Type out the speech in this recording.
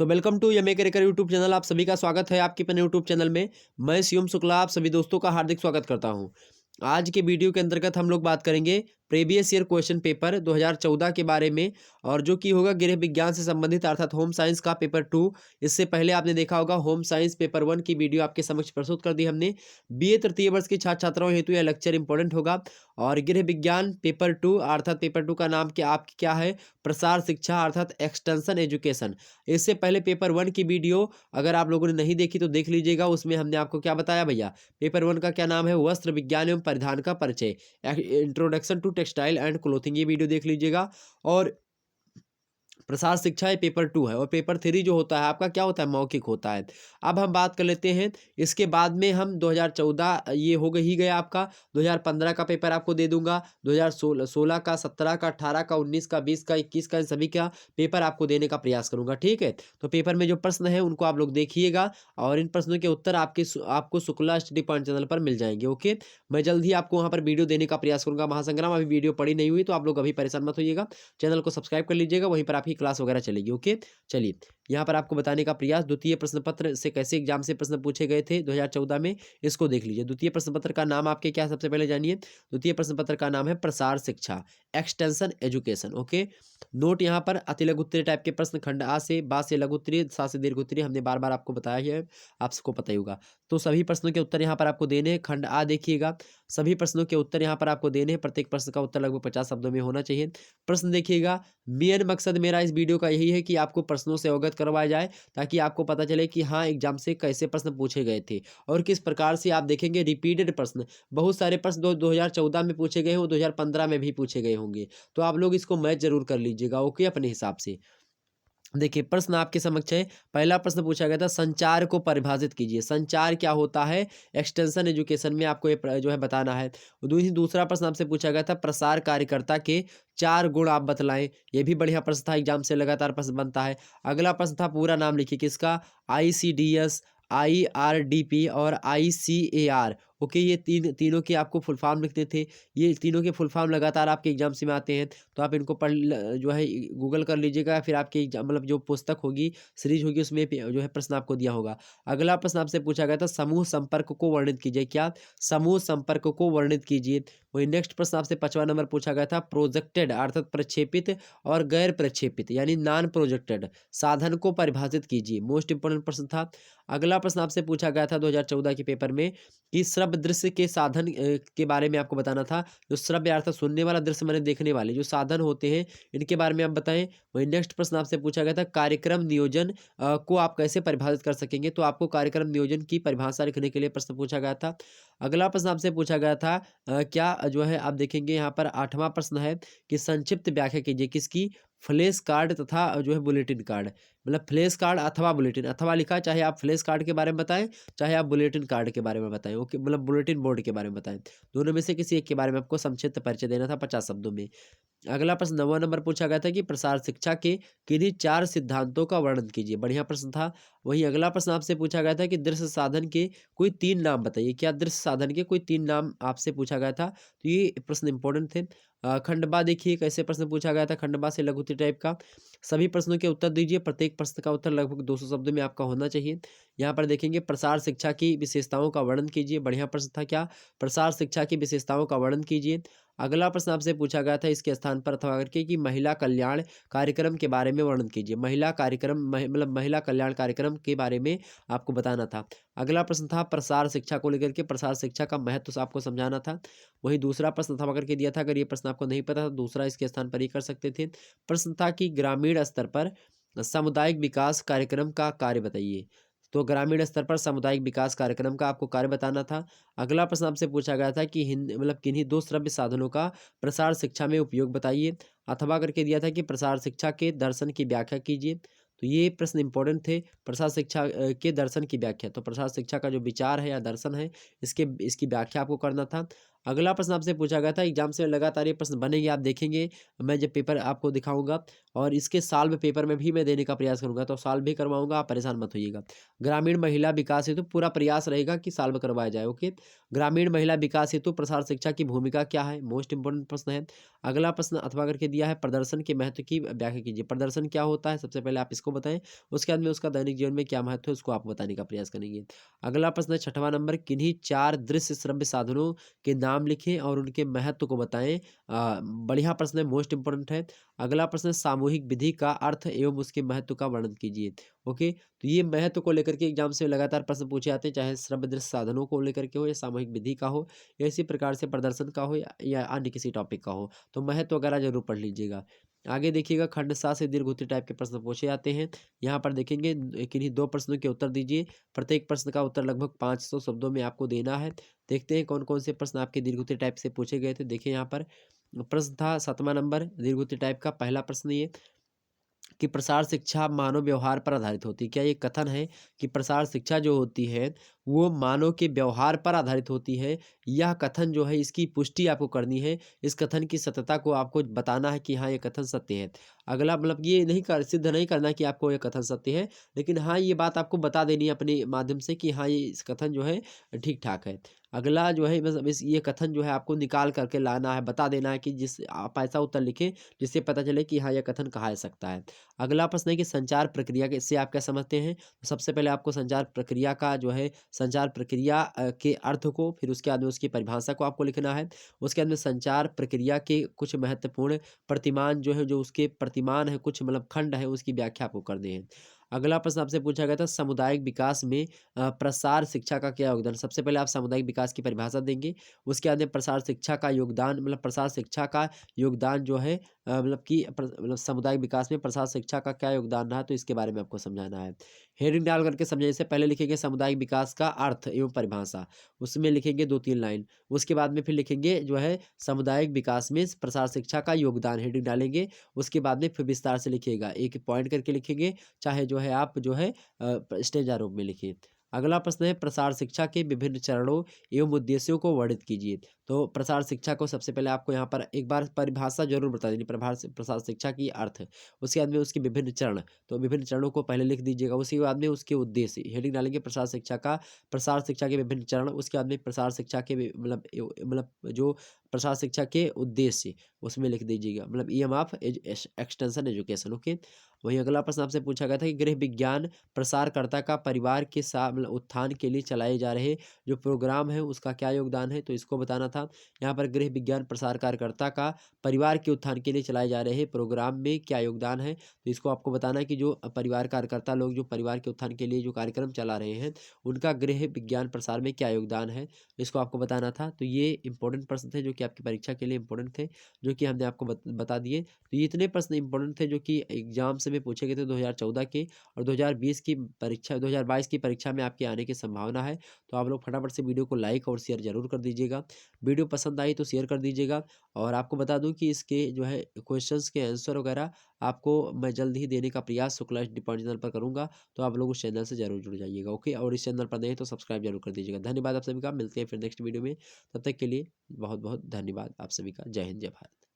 Welcome to MA career YouTube channel. आप सभी का स्वागत है आपके अपने यूट्यूब चैनल में। मैं शिवम शुक्ला आप सभी दोस्तों का हार्दिक स्वागत करता हूं। आज के वीडियो के अंतर्गत हम लोग बात करेंगे प्रीवियस ईयर क्वेश्चन पेपर 2014 के बारे में, और जो कि होगा गृह विज्ञान से संबंधित अर्थात होम साइंस का पेपर 2। इससे पहले आपने देखा होगा होम साइंस पेपर 1 की वीडियो आपके समक्ष प्रस्तुत कर दी हमने। बीए तृतीय वर्ष के छात्र छात्राओं हेतु यह लेक्चर इंपॉर्टेंट होगा। और गृह विज्ञान पेपर 2 अर्थात पेपर 2 का नाम क्या है? प्रसार शिक्षा अर्थात एक्सटेंशन एजुकेशन। इससे पहले पेपर 1 की वीडियो अगर आप लोगों ने नहीं देखी तो देख लीजिएगा। उसमें हमने आपको क्या बताया भैया? पेपर 1 का क्या नाम है? वस्त्र विज्ञान एवं परिधान का परिचय, introduction to textile and clothing, ये वीडियो देख लीजिएगा। और प्रसार शिक्षा ये पेपर 2 है, और पेपर 3 जो होता है आपका क्या होता है? मौखिक होता है। अब हम बात कर लेते हैं इसके बाद में हम 2014 ये हो गई ही गया आपका। 2015 का पेपर आपको दे दूंगा, 2016 का, 17 का, 18 का, 19 का, 20 का, 21 का, इन सभी का पेपर आपको देने का प्रयास करूंगा। ठीक है, तो पेपर में जो प्रश्न है उनको आप लोग देखिएगा, और इन प्रश्नों के उत्तर आपको शुक्ला स्टडी पॉइंट चैनल पर मिल जाएंगे। ओके, मैं जल्द ही आपको वहां पर वीडियो देने का प्रयास करूंगा। महासंग्राम अभी वीडियो पड़ी नहीं हुई तो आप लोग अभी परेशान मत होइएगा, चैनल को सब्सक्राइब कर लीजिएगा, वहीं पर आपकी क्लास वगैरह चलेगी। ओके, चलिए यहाँ पर आपको बताने का प्रयास द्वितीय प्रश्न पत्र से कैसे एग्जाम से प्रश्न पूछे गए थे 2014 में, इसको देख लीजिए। द्वितीय प्रश्न पत्र का नाम आपके क्या, सबसे पहले जानिए। द्वितीय प्रश्न पत्र का नाम है प्रसार शिक्षा एक्सटेंशन एजुकेशन। ओके, नोट यहाँ पर अति लघु उत्तरीय टाइप के प्रश्न, खंड आ से, बा से लघु उत्तरीय, सा से दीर्घ उत्तरीय, हमने बार बार आपको बताया ही है, आप सबको पता ही होगा। तो सभी प्रश्नों के उत्तर यहाँ पर आपको देने हैं। खंड आ देखिएगा, सभी प्रश्नों के उत्तर यहाँ पर आपको देने हैं। प्रत्येक प्रश्न का उत्तर लगभग 50 शब्दों में होना चाहिए। प्रश्न देखिएगा, मेन मकसद मेरा इस वीडियो का यही है कि आपको प्रश्नों से अवगत करवाया जाए, ताकि आपको पता चले कि हाँ एग्जाम से कैसे प्रश्न पूछे गए थे और किस प्रकार से आप देखेंगे रिपीटेड प्रश्न। बहुत सारे प्रश्न 2014 में पूछे गए हैं, वो 2015 में भी पूछे गए होंगे, तो आप लोग इसको मैच जरूर कर लीजिएगा। ओके, अपने हिसाब से देखिए प्रश्न आपके समक्ष है। पहला प्रश्न पूछा गया था, संचार को परिभाषित कीजिए। संचार क्या होता है? एक्सटेंशन एजुकेशन में आपको ये जो है बताना है। दूसरा प्रश्न आपसे पूछा गया था, प्रसार कार्यकर्ता के 4 गुण आप बतलाएं। ये भी बढ़िया प्रश्न था, एग्जाम से लगातार प्रश्न बनता है। अगला प्रश्न था, पूरा नाम लिखिए किसका? ICDS, IRDP और ICAR। ओके, ये तीनों के आपको फुल फॉर्म लिखने थे। ये तीनों के फुल फॉर्म लगातार आपके एग्जाम में आते हैं, तो आप इनको जो है गूगल कर लीजिएगा, फिर आपकी मतलब जो पुस्तक होगी, सीरीज होगी, उसमें जो है प्रश्न आपको दिया होगा। अगला प्रश्न आपसे पूछा गया था, समूह संपर्क को वर्णित कीजिए। क्या? समूह संपर्क को वर्णित कीजिए। वही नेक्स्ट प्रश्न आपसे 5वां नंबर पूछा गया था, प्रोजेक्टेड अर्थात प्रक्षेपित और गैर प्रक्षेपित यानी नॉन प्रोजेक्टेड साधन को परिभाषित कीजिए। मोस्ट इंपोर्टेंट प्रश्न था। अगला प्रश्न आपसे पूछा गया था 2014 के पेपर में कि श्रव्य दृश्य के साधन के बारे में आपको बताना था। जो श्रव्य अर्थात सुनने वाला, दृश्य माने देखने वाले जो साधन होते हैं, इनके बारे में आप बताएं। वही नेक्स्ट प्रश्न आपसे पूछा गया था, कार्यक्रम नियोजन को आप कैसे परिभाषित कर सकेंगे? तो आपको कार्यक्रम नियोजन की परिभाषा लिखने के लिए प्रश्न पूछा गया था। अगला प्रश्न आपसे पूछा गया था, क्या जो है आप देखेंगे यहाँ पर 8वां प्रश्न है कि संक्षिप्त व्याख्या कीजिए किसकी? फ्लैश कार्ड तथा जो है बुलेटिन कार्ड। मतलब फ्लैश कार्ड अथवा बुलेटिन, अथवा लिखा, चाहे आप फ्लैश कार्ड के बारे में बताएं, चाहे आप बुलेटिन कार्ड के बारे में बताएं। ओके, मतलब बुलेटिन बोर्ड के बारे में बताएं, दोनों में से किसी एक के बारे में आपको संक्षिप्त परिचय देना था 50 शब्दों में। अगला प्रश्न 9वां नंबर पूछा गया था कि प्रसार शिक्षा के किन्हीं 4 सिद्धांतों का वर्णन कीजिए। बढ़िया प्रश्न था। वहीं अगला प्रश्न आपसे पूछा गया था कि दृश्य साधन के कोई 3 नाम बताइए। क्या? दृश्य साधन के कोई 3 नाम आपसे पूछा गया था, तो ये प्रश्न इंपॉर्टेंट थे। खंडबा देखिए कैसे प्रश्न पूछा गया था, खंडबा से लघु उत्तरीय टाइप का। सभी प्रश्नों के उत्तर दीजिए, प्रत्येक प्रश्न का उत्तर लगभग 200 शब्दों में आपका होना चाहिए। यहाँ पर देखेंगे प्रसार शिक्षा की विशेषताओं का वर्णन कीजिए। बढ़िया प्रश्न था। क्या? प्रसार शिक्षा की विशेषताओं का वर्णन कीजिए। अगला प्रश्न आपसे पूछा गया था इसके स्थान पर अथवा करके कि महिला कल्याण कार्यक्रम के बारे में वर्णन कीजिए। महिला कार्यक्रम मतलब महिला कल्याण कार्यक्रम के बारे में आपको बताना था। अगला प्रश्न था प्रसार शिक्षा को लेकर के, प्रसार शिक्षा का महत्व आपको समझाना था। वही दूसरा प्रश्न था करके दिया था, अगर ये प्रश्न आपको नहीं पता था दूसरा इसके स्थान पर ही कर सकते थे। प्रश्न था कि ग्रामीण स्तर पर सामुदायिक विकास कार्यक्रम का कार्य बताइए। तो ग्रामीण स्तर पर सामुदायिक विकास कार्यक्रम का आपको कार्य बताना था। अगला प्रश्न आपसे पूछा गया था कि हिंदी मतलब किन्हीं 2 श्रव्य साधनों का प्रसार शिक्षा में उपयोग बताइए, अथवा करके दिया था कि प्रसार शिक्षा के दर्शन की व्याख्या कीजिए। तो ये प्रश्न इंपॉर्टेंट थे। प्रसार शिक्षा के दर्शन की व्याख्या, तो प्रसार शिक्षा का जो विचार है या दर्शन है, इसकी व्याख्या आपको करना था। अगला प्रश्न आपसे पूछा गया था, एग्जाम से लगातार ये प्रश्न बनेंगे, आप देखेंगे मैं जब पेपर आपको दिखाऊंगा, और इसके सॉल्व पेपर में भी मैं देने का प्रयास करूंगा, तो सॉल्व भी करवाऊंगा, आप परेशान मत होइएगा। ग्रामीण महिला विकास हेतु तो पूरा प्रयास रहेगा कि सॉल्व करवाया जाए। ओके, ग्रामीण महिला विकास हेतु प्रसार शिक्षा की भूमिका क्या है, मोस्ट इंपोर्टेंट प्रश्न है। अगला प्रश्न अथवा करके दिया है, प्रदर्शन के महत्व की व्याख्या कीजिए। प्रदर्शन क्या होता है, सबसे पहले आप इसको बताएं, उसके बाद में उसका दैनिक जीवन में क्या महत्व है उसको आप बताने का प्रयास करेंगे। अगला प्रश्न है 6वां नंबर, किन्हीं 4 दृश्य श्रव्य साधनों के नाम लिखें और उनके महत्व को बताएं। बढ़िया प्रश्न है, मोस्ट इंपोर्टेंट है। अगला प्रश्न है, सामूहिक विधि का अर्थ एवं उसके महत्व का वर्णन कीजिए। ओके, तो ये महत्व को लेकर के एग्जाम से लगातार प्रश्न पूछे जाते हैं, चाहे श्रव्य दृश्य साधनों को लेकर के हो या सामूहिक विधि का हो या इसी प्रकार से प्रदर्शन का हो या अन्य किसी टॉपिक का हो, तो महत्व वगैरह जरूर पढ़ लीजिएगा। आगे देखिएगा, खंड 7 से दीर्घ टाइप के प्रश्न पूछे जाते हैं। यहाँ पर देखेंगे किन्हीं 2 प्रश्नों के उत्तर दीजिए। प्रत्येक प्रश्न का उत्तर लगभग 500 शब्दों में आपको देना है। देखते हैं कौन कौन से प्रश्न आपके दीर्घ टाइप से पूछे गए थे। देखिए यहाँ पर प्रश्न था 7वां नंबर दीर्घ टाइप का, पहला प्रश्न ये कि प्रसार शिक्षा मानव व्यवहार पर आधारित होती है। क्या ये कथन है कि प्रसार शिक्षा जो होती है वो मानव के व्यवहार पर आधारित होती है? यह कथन जो है इसकी पुष्टि आपको करनी है, इस कथन की सत्यता को आपको बताना है कि हाँ ये कथन सत्य है। अगला मतलब ये नहीं कर सिद्ध नहीं करना कि आपको ये कथन सत्य है, लेकिन हाँ ये बात आपको बता देनी है अपने माध्यम से कि हाँ ये इस कथन जो है ठीक ठाक है। अगला जो है मतलब इस ये कथन जो है आपको निकाल करके लाना है, बता देना है कि जिस आप ऐसा उत्तर लिखें जिससे पता चले कि हाँ यह कथन कहा जा सकता है। अगला प्रश्न है कि संचार प्रक्रिया के से आप क्या समझते हैं? तो सबसे पहले आपको संचार प्रक्रिया का जो है संचार प्रक्रिया के अर्थ को, फिर उसके बाद में उसकी परिभाषा को आपको लिखना है। उसके बाद में संचार प्रक्रिया के कुछ महत्वपूर्ण प्रतिमान जो है, जो उसके प्रतिमान है, कुछ मतलब खंड है, उसकी व्याख्या आपको करनी है। अगला प्रश्न आपसे पूछा गया था, सामुदायिक विकास में प्रसार शिक्षा का क्या योगदान? सबसे पहले आप सामुदायिक विकास की परिभाषा देंगे। उसके बाद में प्रसार शिक्षा का योगदान मतलब प्रसार शिक्षा का योगदान जो है मतलब कि मतलब सामुदायिक विकास में प्रसार शिक्षा का क्या योगदान रहा, तो इसके बारे में आपको समझाना है। हेडिंग डाल करके समझाने से पहले लिखेंगे सामुदायिक विकास का अर्थ एवं परिभाषा, उसमें लिखेंगे 2-3 लाइन। उसके बाद में फिर लिखेंगे जो है सामुदायिक विकास में प्रसार शिक्षा का योगदान, हेडिंग डालेंगे। उसके बाद में फिर विस्तार से लिखिएगा, एक पॉइंट करके लिखेंगे, चाहे जो है आप जो है स्टेंजा रूप में लिखिए। अगला प्रश्न है, प्रसार शिक्षा के विभिन्न चरणों एवं उद्देश्यों को वर्णित कीजिए। तो प्रसार शिक्षा को सबसे पहले आपको यहाँ पर एक बार परिभाषा जरूर बता देनी, प्रसार शिक्षा की अर्थ, उसके बाद में उसके विभिन्न चरण, तो विभिन्न चरणों को पहले लिख दीजिएगा। उसके बाद में उसके उद्देश्य, हेडिंग डालेंगे प्रसार शिक्षा का, प्रसार शिक्षा के विभिन्न चरण, उसके बाद में प्रसार शिक्षा के मतलब जो प्रसार शिक्षा के उद्देश्य उसमें लिख दीजिएगा, मतलब EM of extension education. Okay, वहीं अगला प्रश्न आपसे पूछा गया था कि गृह विज्ञान प्रसारकर्ता का परिवार के साथ मतलब उत्थान के लिए चलाए जा रहे जो प्रोग्राम है उसका क्या योगदान है, तो इसको बताना था। यहाँ पर गृह विज्ञान प्रसार कार्यकर्ता का परिवार के उत्थान के लिए चलाए जा रहे प्रोग्राम में क्या योगदान है, तो इसको आपको बताना है कि जो परिवार कार्यकर्ता लोग जो परिवार के उत्थान के लिए जो कार्यक्रम चला रहे हैं उनका गृह विज्ञान प्रसार में क्या योगदान है, इसको आपको बताना था। तो ये इंपॉर्टेंट प्रश्न थे जो कि आपकी परीक्षा के लिए इंपॉर्टेंट थे, जो कि हमने आपको बता दिए। तो ये इतने प्रश्न इंपॉर्टेंट थे जो कि एग्जाम में पूछे गए थे 2014 के, और 2020 की परीक्षा 2022 की परीक्षा में आपके आने की संभावना है। तो आप लोग फटाफट से वीडियो को लाइक और शेयर जरूर कर दीजिएगा। वीडियो पसंद आई तो शेयर कर दीजिएगा। और आपको बता दूं कि इसके जो है क्वेश्चंस के आंसर वगैरह आपको मैं जल्द ही देने का प्रयास शुक्ला डिपार्ट चैनल पर करूंगा, तो आप लोग उस चैनल से जरूर जुड़ जाइएगा। ओके, और इस चैनल पर नए तो सब्सक्राइब जरूर कर दीजिएगा। धन्यवाद आप सभी का, मिलते हैं फिर नेक्स्ट वीडियो में, तब तक के लिए बहुत बहुत धन्यवाद आप सभी का। जय हिंद, जय भारत।